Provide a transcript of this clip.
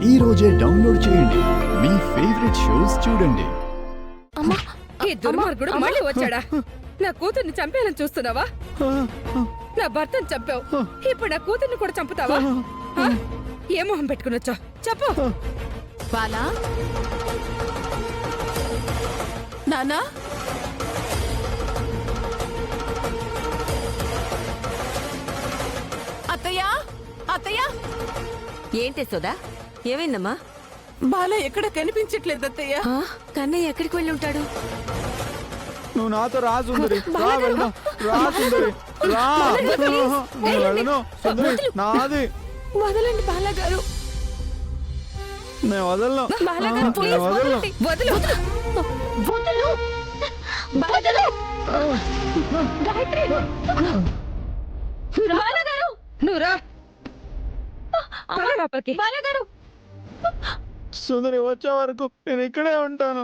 ఈ రోజే డౌన్లోడ్ చేయండి. మీ ఫేవరెట్ షోస్ చూడండి. ఈ దుర్మార్గుడు మళ్ళీ వచ్చాడా? నా కూతుర్ని చంపేయాలని చూస్తున్నావా? నా భర్తను చంపావు, ఇప్పుడు నా కూతుర్ని కూడా చంపుతావా? ఏ మొహం పెట్టుకుని వచ్చా చెప్పు. బాలా, నానా, అత్తయ్య, అత్తయ్య. ఏంటి సుధా, ఏమైందమ్మా? బాలా ఎక్కడ కనిపించట్లేదు అత్తయ్య. కన్నయ్య ఎక్కడికి వెళ్ళి ఉంటాడు? నువ్వు నాతో రా సుందరి, రా వెళ్దాం. రా సుందరి, రా. నేను వెళ్ళను సుందరి, నాది. వదలండి బాలా గారు. నేను వదలను, బాలాగారు, నేను ప్లీజ్ వదలను. వదలు. గాయత్రి, నువ్వు రా. సుందరి వచ్చే వరకు నేను ఇక్కడే ఉంటాను.